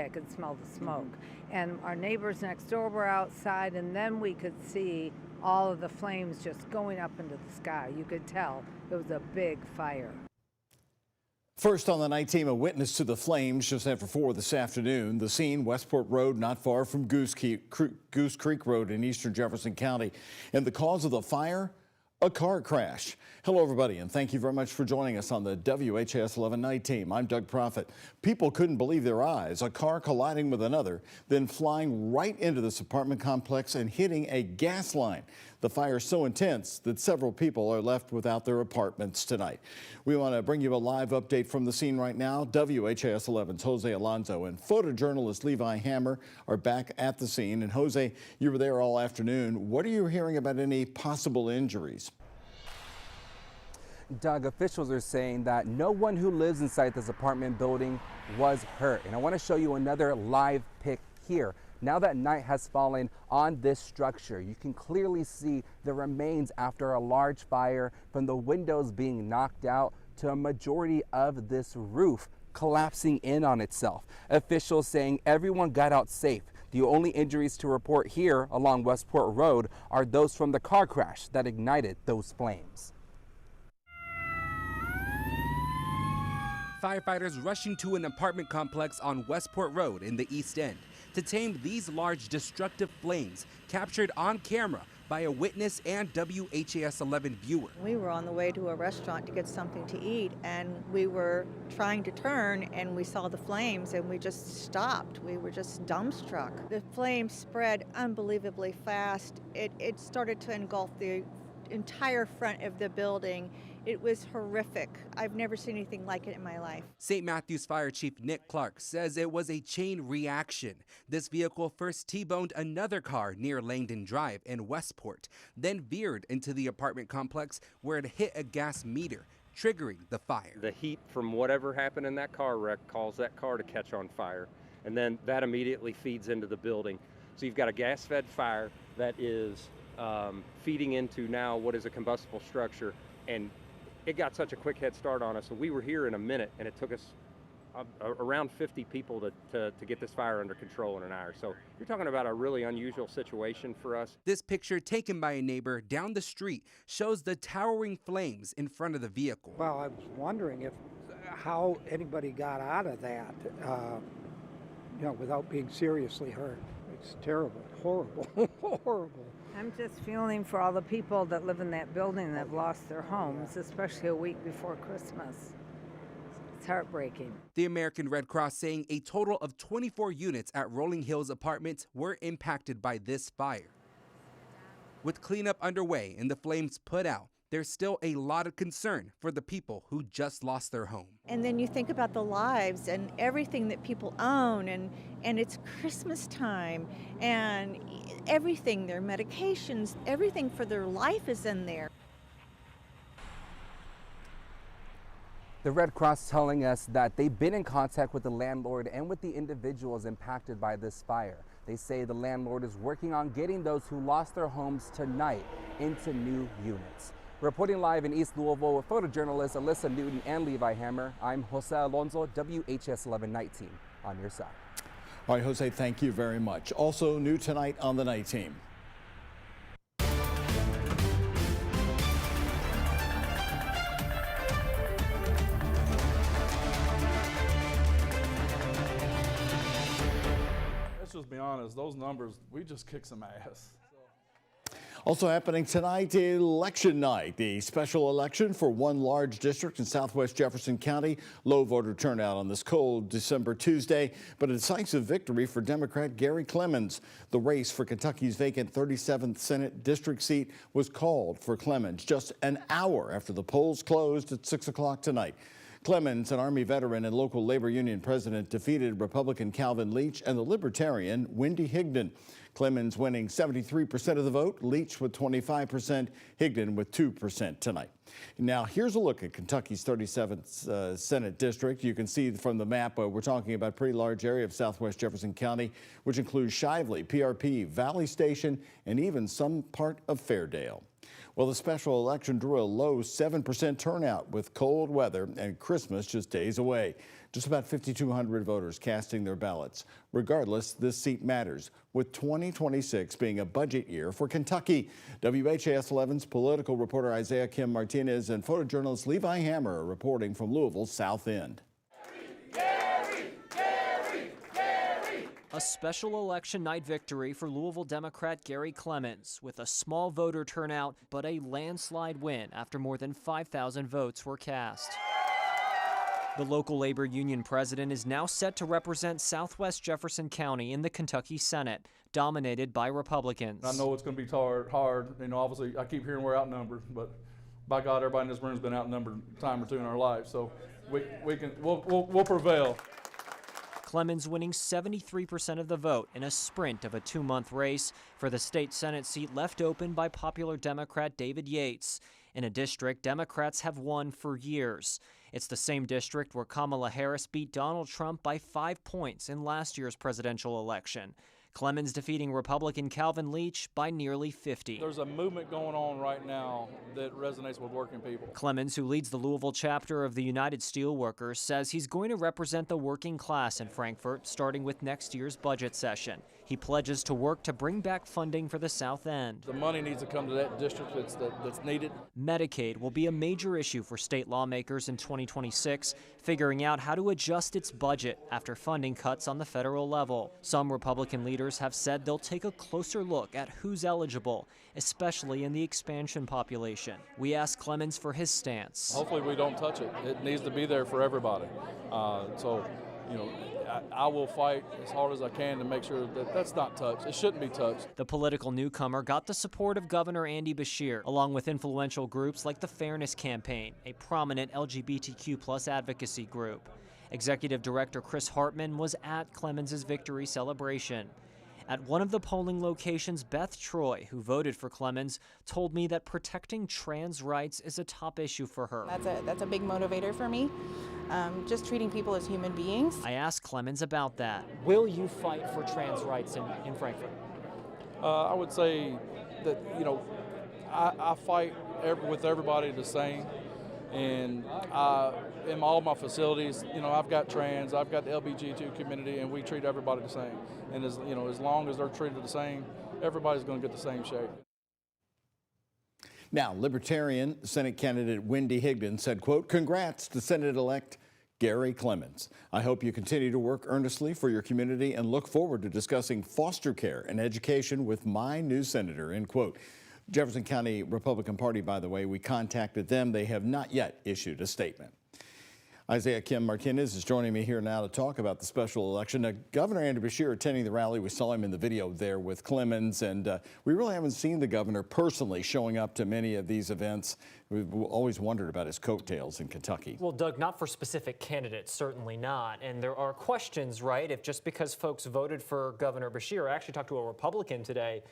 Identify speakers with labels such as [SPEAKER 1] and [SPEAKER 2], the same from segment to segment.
[SPEAKER 1] day, I could smell the smoke. And our neighbors next door were outside, and then we could see all of the flames just going up into the sky. You could tell it was a big fire.
[SPEAKER 2] First on the night team, a witness to the flames just after 4 this afternoon. The scene, Westport Road, not far from Goose Creek Road in eastern Jefferson County. And the cause of the fire? A car crash. Hello, everybody, and thank you very much for joining us on the WHAS 11 night team. I'm Doug Proffitt. People couldn't believe their eyes. A car colliding with another, then flying right into this apartment complex and hitting a gas line. The fire is so intense that several people are left without their apartments tonight. We want to bring you a live update from the scene right now. WHAS 11's Jose Alonso and photojournalist Levi Hammer are back at the scene. And Jose, you were there all afternoon. What are you hearing about any possible injuries?
[SPEAKER 3] Doug, officials are saying that no one who lives inside this apartment building was hurt. And I want to show you another live pic here. Now that night has fallen on this structure, you can clearly see the remains after a large fire, from the windows being knocked out to a majority of this roof collapsing in on itself. Officials saying everyone got out safe. The only injuries to report here along Westport Road are those from the car crash that ignited those flames. Firefighters rushing to an apartment complex on Westport Road in the East End to tame these large destructive flames captured on camera by a witness and WHAS 11 viewer.
[SPEAKER 4] We were on the way to a restaurant to get something to eat, and we were trying to turn, and we saw the flames, and we just stopped. We were just dumbstruck. The flames spread unbelievably fast. It started to engulf the entire front of the building. It was horrific. I've never seen anything like it in my life. St. Matthews Fire Chief Nick Clark says it was a chain reaction. This vehicle first T-boned another car near Langdon Drive in Westport, then veered into the apartment complex where it hit a gas meter, triggering the fire.
[SPEAKER 5] The heat from whatever happened in that car wreck caused that car to catch on fire, and then that immediately feeds into the building. So you've got a gas-fed fire that is feeding into now what is a combustible structure, and it got such a quick head start on us. So we were here in a minute, and it took us around 50 people to get this fire under control in an hour. So you're talking about a really unusual situation for us. This picture taken by a neighbor down the street shows the towering flames in front of the vehicle.
[SPEAKER 6] Well, I was wondering how anybody got out of that, without being seriously hurt. It's terrible, horrible, horrible.
[SPEAKER 1] I'm just feeling for all the people that live in that building that have lost their homes, especially a week before Christmas. It's heartbreaking.
[SPEAKER 3] The American Red Cross saying a total of 24 units at Rolling Hills Apartments were impacted by this fire. With cleanup underway and the flames put out, there's still a lot of concern for the people who just lost their home.
[SPEAKER 4] And then you think about the lives and everything that people own, and it's Christmas time, and everything, their medications, everything for their life is in there.
[SPEAKER 3] The Red Cross telling us that they've been in contact with the landlord and with the individuals impacted by this fire. They say the landlord is working on getting those who lost their homes tonight into new units. Reporting live in East Louisville with photojournalists Alyssa Newton and Levi Hammer, I'm Jose Alonso, WHAS 11 Night Team, on your side.
[SPEAKER 2] All right, Jose, thank you very much. Also new tonight on the night team.
[SPEAKER 7] Let's just be honest, those numbers, we just kick some ass.
[SPEAKER 2] Also happening tonight, election night, the special election for one large district in southwest Jefferson County. Low voter turnout on this cold December Tuesday, but a decisive victory for Democrat Gary Clemens. The race for Kentucky's vacant 37th Senate district seat was called for Clemens just an hour after the polls closed at 6 o'clock tonight. Clemens, an Army veteran and local labor union president, defeated Republican Calvin Leach and the Libertarian Wendy Higdon. Clemens winning 73% of the vote, Leach with 25%, Higdon with 2% tonight. Now, here's a look at Kentucky's 37th Senate District. You can see from the map, we're talking about a pretty large area of southwest Jefferson County, which includes Shively, PRP, Valley Station, and even some part of Fairdale. Well, the special election drew a low 7% turnout with cold weather and Christmas just days away. Just about 5,200 voters casting their ballots. Regardless, this seat matters, with 2026 being a budget year for Kentucky. WHAS11's political reporter Isaiah Kim Martinez and photojournalist Levi Hammer are reporting from Louisville's South End.
[SPEAKER 8] A special election night victory for Louisville Democrat Gary Clemens, with a small voter turnout but a landslide win after more than 5,000 votes were cast. The local labor union president is now set to represent Southwest Jefferson County in the Kentucky Senate, dominated by Republicans.
[SPEAKER 7] I know it's going to be hard. You know, obviously, I keep hearing we're outnumbered, but by God, everybody in this room has been outnumbered a time or two in our life, so we'll prevail.
[SPEAKER 8] Clemens winning 73% of the vote in a sprint of a 2-month race for the state Senate seat left open by popular Democrat David Yates, in a district Democrats have won for years. It's the same district where Kamala Harris beat Donald Trump by 5 points in last year's presidential election. Clemens defeating Republican Calvin Leach by nearly 50.
[SPEAKER 7] There's a movement going on right now that resonates with working people.
[SPEAKER 8] Clemens, who leads the Louisville chapter of the United Steelworkers, says he's going to represent the working class in Frankfort, starting with next year's budget session. He pledges to work to bring back funding for the South End.
[SPEAKER 7] The money needs to come to that district that's needed.
[SPEAKER 8] Medicaid will be a major issue for state lawmakers in 2026, figuring out how to adjust its budget after funding cuts on the federal level. Some Republican leaders have said they'll take a closer look at who's eligible, especially in the expansion population. We asked Clemens for his stance.
[SPEAKER 7] Hopefully we don't touch it. It needs to be there for everybody. I will fight as hard as I can to make sure that that's not touched. It shouldn't be touched.
[SPEAKER 8] The political newcomer got the support of Governor Andy Beshear, along with influential groups like the Fairness Campaign, a prominent LGBTQ+ advocacy group. Executive Director Chris Hartman was at Clemens' victory celebration. At one of the polling locations, Beth Troy, who voted for Clemens, told me that protecting trans rights is a top issue for her.
[SPEAKER 9] That's a big motivator for me, just treating people as human beings.
[SPEAKER 8] I asked Clemens about that. Will you fight for trans rights in Frankfort?
[SPEAKER 7] I would say that, I fight with everybody the same. And in all my facilities, I've got trans, I've got the LGBTQ community, and we treat everybody the same. And as long as they're treated the same, everybody's going to get the same shake.
[SPEAKER 2] Now, Libertarian Senate candidate Wendy Higdon said, quote, "Congrats to Senate-elect Gary Clemens. I hope you continue to work earnestly for your community and look forward to discussing foster care and education with my new senator," end quote. Jefferson County Republican Party, by the way, we contacted them. They have not yet issued a statement. Isaiah Kim Martinez is joining me here now to talk about the special election. Now, Governor Andy Beshear attending the rally. We saw him in the video there with Clemens, and we really haven't seen the governor personally showing up to many of these events. We've always wondered about his coattails in Kentucky.
[SPEAKER 10] Well, Doug, not for specific candidates, certainly not. And there are questions, right? If just because folks voted for Governor Beshear, I actually talked to a Republican today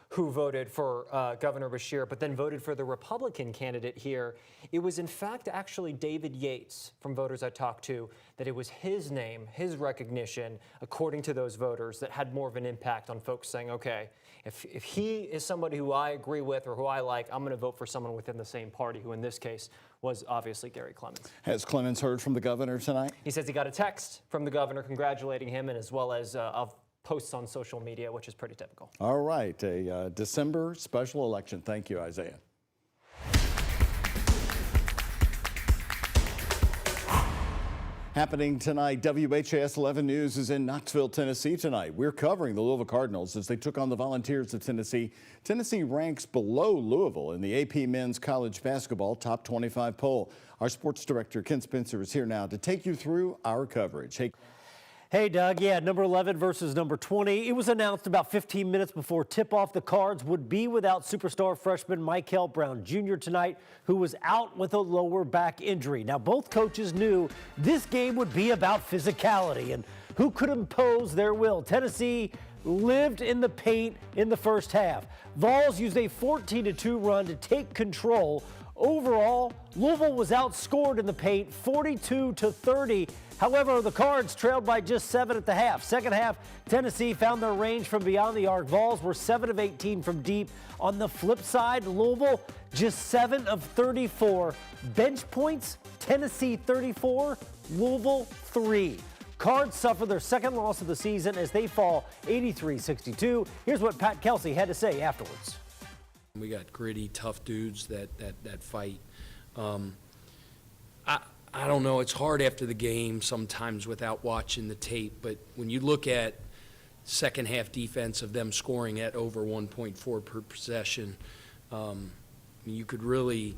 [SPEAKER 10] who voted for Governor Beshear, but then voted for the Republican candidate here. It was in fact actually David Yates, from voters I talked to, that it was his name, his recognition, according to those voters, that had more of an impact on folks saying, okay, if he is somebody who I agree with or who I like, I'm going to vote for someone within the same party, who in this case was obviously Gary Clemens.
[SPEAKER 2] Has Clemens heard from the governor tonight?
[SPEAKER 10] He says he got a text from the governor congratulating him, and as well as posts on social media, which is pretty typical.
[SPEAKER 2] All right, a December special election. Thank you, Isaiah. Happening tonight, WHAS 11 News is in Knoxville, Tennessee tonight. We're covering the Louisville Cardinals as they took on the Volunteers of Tennessee. Tennessee ranks below Louisville in the AP Men's College Basketball Top 25 poll. Our sports director, Ken Spencer, is here now to take you through our coverage.
[SPEAKER 11] Hey, Doug. Yeah, number 11 versus number 20. It was announced about 15 minutes before tip-off the Cards would be without superstar freshman Michael Brown Jr. tonight, who was out with a lower back injury. Now, both coaches knew this game would be about physicality and who could impose their will. Tennessee lived in the paint in the first half. Vols used a 14-2 run to take control. Overall, Louisville was outscored in the paint 42-30. However, the Cards trailed by just 7 at the half. Second half, Tennessee found their range from beyond the arc. Vols were 7 of 18 from deep. On the flip side, Louisville just 7 of 34. Bench points, Tennessee 34, Louisville 3. Cards suffer their second loss of the season as they fall 83-62. Here's what Pat Kelsey had to say afterwards.
[SPEAKER 12] We got gritty, tough dudes that fight. I don't know, it's hard after the game sometimes without watching the tape, but when you look at second half defense of them scoring at over 1.4 per possession, you could really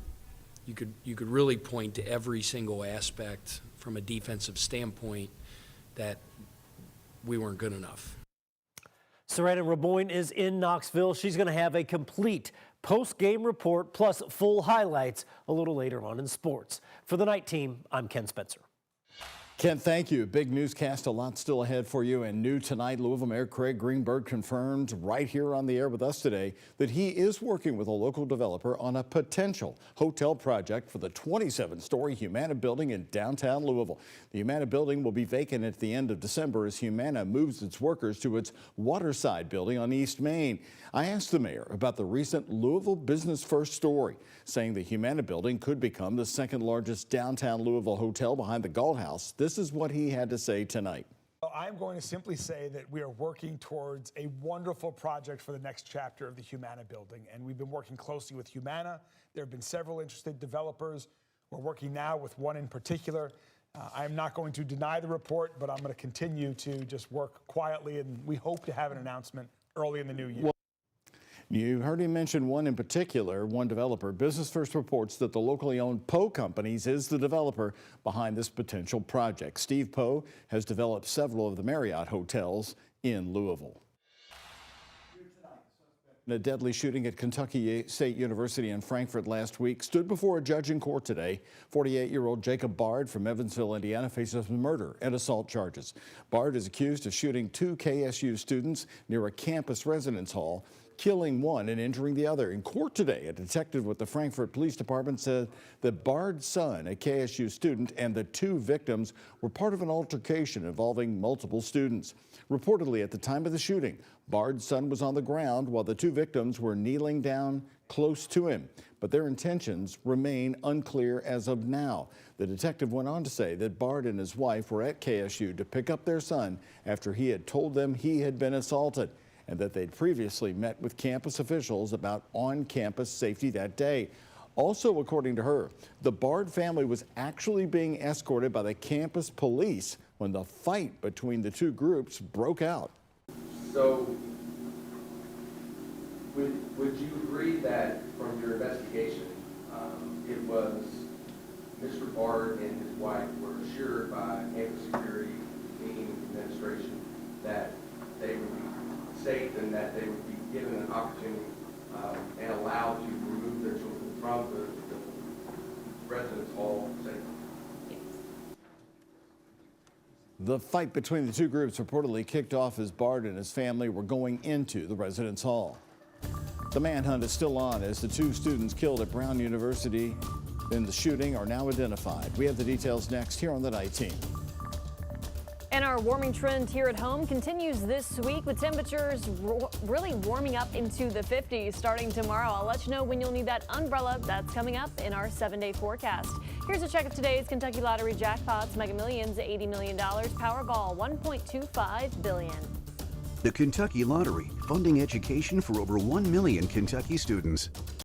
[SPEAKER 12] point to every single aspect from a defensive standpoint that we weren't good enough.
[SPEAKER 11] Serena Raboyne is in Knoxville. She's going to have a complete post-game report plus full highlights a little later on in sports. For the Night Team, I'm Ken Spencer.
[SPEAKER 2] Ken, thank you. Big newscast, a lot still ahead for you. And new tonight, Louisville Mayor Craig Greenberg confirmed right here on the air with us today that he is working with a local developer on a potential hotel project for the 27-story Humana building in downtown Louisville. The Humana building will be vacant at the end of December as Humana moves its workers to its Waterside building on East Main. I asked the mayor about the recent Louisville Business First story, saying the Humana building could become the second largest downtown Louisville hotel behind the Galt House. This is what he had to say tonight.
[SPEAKER 13] I'm going to simply say that we are working towards a wonderful project for the next chapter of the Humana building, and we've been working closely with Humana. There have been several interested developers. We're working now with one in particular. I'm not going to deny the report, but I'm going to continue to just work quietly, and we hope to have an announcement early in the new year.
[SPEAKER 2] You heard him mention one in particular, one developer. Business First reports that the locally owned Poe Companies is the developer behind this potential project. Steve Poe has developed several of the Marriott hotels in Louisville. A deadly shooting at Kentucky State University in Frankfort last week stood before a judge in court today. 48-year-old Jacob Bard from Evansville, Indiana, faces murder and assault charges. Bard is accused of shooting 2 KSU students near a campus residence hall, killing one and injuring the other. In court today, a detective with the Frankfort Police Department said that Bard's son, a KSU student, and the 2 victims were part of an altercation involving multiple students. Reportedly, at the time of the shooting, Bard's son was on the ground while the 2 victims were kneeling down close to him, but their intentions remain unclear as of now. The detective went on to say that Bard and his wife were at KSU to pick up their son after he had told them he had been assaulted, and that they'd previously met with campus officials about on-campus safety that day. Also, according to her, the Bard family was actually being escorted by the campus police when the fight between the 2 groups broke out.
[SPEAKER 12] So, would you agree that from your investigation, it was Mr. Bard and his wife were assured by campus security, meaning administration, that they would be safe and that they would be given an opportunity and allowed to remove their children from the residence hall safely?
[SPEAKER 2] The fight between the 2 groups reportedly kicked off as Bard and his family were going into the residence hall. The manhunt is still on as the 2 students killed at Brown University in the shooting are now identified. We have the details next here on the Night Team.
[SPEAKER 14] And our warming trend here at home continues this week with temperatures really warming up into the 50s starting tomorrow. I'll let you know when you'll need that umbrella. That's coming up in our 7-day forecast. Here's a check of today's Kentucky Lottery jackpots. Mega Millions, $80 million. Powerball, $1.25 billion.
[SPEAKER 15] The Kentucky Lottery, funding education for over 1 million Kentucky students.